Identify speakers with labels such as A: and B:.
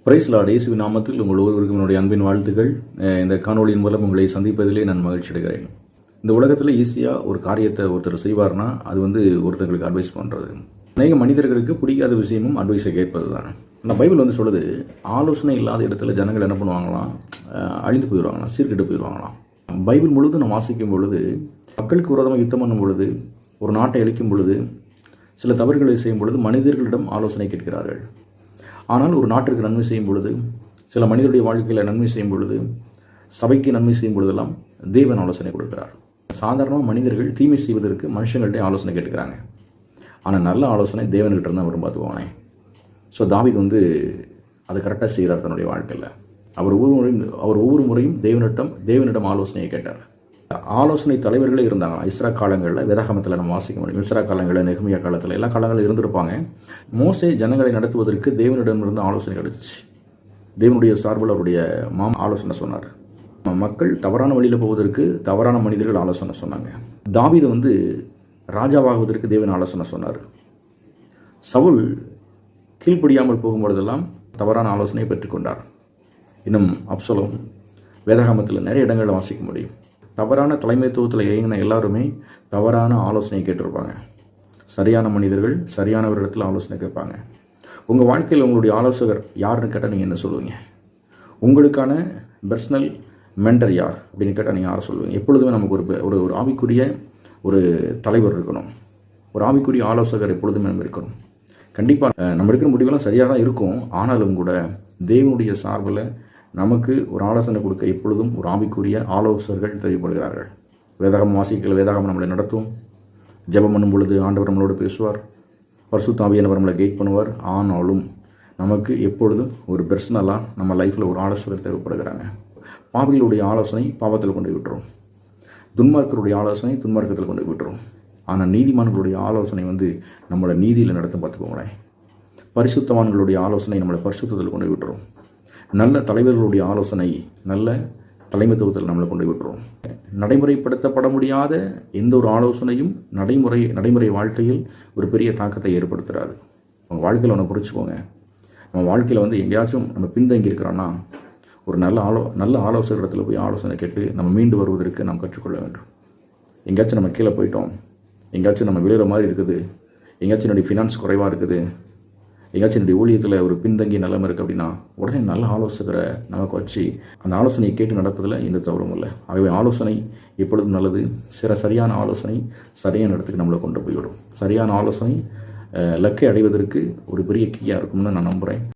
A: Price Lord. இயேசுவின் நாமத்தில் உங்கள் ஒவ்வொருவருக்கும் என்னுடைய அன்பின் வாழ்த்துக்கள். இந்த காணொலியின் மூலம் உங்களை சந்திப்பதிலே நான் மகிழ்ச்சி அடைகிறேன். இந்த உலகத்தில் ஈஸியாக ஒரு காரியத்தை ஒருத்தர் செய்வார்னா அது ஒருத்தங்களுக்கு அட்வைஸ் பண்ணுறது. அநேக மனிதர்களுக்கு பிடிக்காத விஷயமும் அட்வைஸை கேட்பது தான். ஆனால் பைபிள் சொல்லுது, ஆலோசனை இல்லாத இடத்துல ஜனங்கள் என்ன பண்ணுவாங்களாம், அழிந்து போயிடுவாங்களாம், சீர்கெட்டு போயிடுவாங்களாம். பைபிள் முழுதும் நான் வாசிக்கும் பொழுது, மக்களுக்கு விரோதமாக யுத்தம் பண்ணும் பொழுது, ஒரு நாட்டை அழிக்கும் பொழுது, சில தவறுகளை செய்யும் பொழுது மனிதர்களிடம் ஆலோசனை கேட்கிறார்கள். ஆனால் ஒரு நாட்டிற்கு நன்மை செய்யும் பொழுது, சில மனிதனுடைய வாழ்க்கையில் நன்மை செய்யும் பொழுது, சபைக்கு நன்மை செய்யும் பொழுதெல்லாம் தேவன் ஆலோசனை கொடுக்கிறார். சாதாரணமாக மனிதர்கள் தீமை செய்வதற்கு மனுஷங்கள்ட்ட ஆலோசனை கேட்டுக்கிறாங்க. ஆனால் நல்ல ஆலோசனை தேவன்கிட்ட இருந்தால் வரும் பார்த்துக்குவானே. ஸோ தாவீது அதை கரெக்டாக செய்கிறார் தன்னுடைய வாழ்க்கையில். அவர் ஒவ்வொரு முறையும் தேவனிடம் ஆலோசனையை கேட்டார். ஆலோசனை தலைவர்களே இருந்தாங்க. இஸ்ரா காலங்களில் வேதாகமத்தில் நம்ம வாசிக்க முடியும். இஸ்ரா காலங்களில், நெகமியா காலத்தில், எல்லா காலங்களில் இருந்திருப்பாங்க. மோசே ஜனங்களை நடத்துவதற்கு தேவனிடமிருந்து ஆலோசனை கிடைச்சிச்சு. தேவனுடைய சார்பில் அவருடைய ஆலோசனை சொன்னார். மக்கள் தவறான வழியில் போவதற்கு தவறான மனிதர்கள் ஆலோசனை சொன்னாங்க. தாவீது ராஜாவாகுவதற்கு தேவன் ஆலோசனை சொன்னார். சவுல் கீழ்ப்படியாமல் போகும்பொழுதெல்லாம் தவறான ஆலோசனையை பெற்றுக்கொண்டார். இன்னும் அப்சலோம் வேதாகமத்தில் நிறைய இடங்களில் வாசிக்க முடியும். தவறான தலைமைத்துவத்தில் இயங்கின எல்லாருமே தவறான ஆலோசனை கேட்டிருப்பாங்க. சரியான மனிதர்கள் சரியானவரிடத்தில் ஆலோசனை கேட்பாங்க. உங்கள் வாழ்க்கையில் உங்களுடைய ஆலோசகர் யாருன்னு கேட்டால் நீங்கள் என்ன சொல்லுவீங்க? உங்களுக்கான பர்சனல் மென்டர் யார் அப்படின்னு கேட்டால் நீங்கள் யாரை சொல்லுவீங்க? எப்பொழுதுமே நமக்கு ஒரு ஒரு ஆவிக்குரிய ஒரு தலைவர் இருக்கணும். ஒரு ஆவிக்குரிய ஆலோசகர் எப்பொழுதுமே நம்ம இருக்கணும். கண்டிப்பாக நம்ம எடுக்கிற முடிவெல்லாம் சரியாக தான் இருக்கும். ஆனாலும் கூட தேவனுடைய சார்பில் நமக்கு ஒரு ஆலோசனை கொடுக்க எப்பொழுதும் ஒரு ஆவிக்குரிய ஆலோசகர்கள் தேவைப்படுகிறார்கள். வேதாகமம் வாசிக்கல, வேதாகமம் நம்மளை நடத்தும். ஜெபம் பண்ணும் பொழுது ஆண்டவர் நம்மளோடு பேசுவார். பரிசுத்த ஆவியானவர் நம்மளை கைட் பண்ணுவார். ஆனாலும் நமக்கு எப்பொழுதும் ஒரு பர்சனலாக நம்ம லைஃப்பில் ஒரு ஆலோசகர் தேவைப்படுகிறாங்க. பாவிகளுடைய ஆலோசனை பாவத்தில் கொண்டு விட்டுரும். துன்மார்க்கருடைய ஆலோசனை துன்மார்க்கத்தில் கொண்டு விட்டுரும். ஆனால் நீதிமான்களுடைய ஆலோசனை நம்மளை நீதியில் நடத்த பார்த்துக்கோங்களேன். பரிசுத்தவான்களுடைய ஆலோசனை நம்மளை பரிசுத்தத்தில் கொண்டு விட்டுரும். நல்ல தலைவர்களுடைய ஆலோசனை நல்ல தலைமைத்துவத்தில் நம்மளை கொண்டு விட்டுரும். நடைமுறைப்படுத்தப்பட முடியாத எந்த ஒரு ஆலோசனையும் நடைமுறை வாழ்க்கையில் ஒரு பெரிய தாக்கத்தை ஏற்படுத்துகிறாரு. உங்கள் வாழ்க்கையில் ஒன்று புரிச்சுக்கோங்க. நம்ம வாழ்க்கையில் எங்கேயாச்சும் நம்ம பின்தங்கி இருக்கிறோன்னா ஒரு நல்ல ஆலோசகரிடத்தில் போய் ஆலோசனை கேட்டு நம்ம மீண்டு வருவதற்கு நாம் கற்றுக்கொள்ள வேண்டும். எங்கேயாச்சும் நம்ம கீழே போயிட்டோம், எங்கேயாச்சும் நம்ம விழுகிற மாதிரி இருக்குது, எங்கேயாச்சும் என்னுடைய ஃபினான்ஸ் குறைவாக இருக்குது, எங்கேயாச்சும் என்னுடைய ஊழியத்தில் ஒரு பின்தங்கிய நிலைமை இருக்குது அப்படின்னா உடனே நல்ல ஆலோசகரை நமக்கு வச்சு அந்த ஆலோசனையை கேட்டு நடப்பதில் எந்த தவறும் இல்லை. ஆகவே ஆலோசனை எப்பொழுதும் நல்லது. சரியான ஆலோசனை சரியான இடத்துக்கு நம்மளை கொண்டு போய்விடும். சரியான ஆலோசனை இலக்கை அடைவதற்கு ஒரு பெரிய கீயாக இருக்கும்னு நான் நம்புகிறேன்.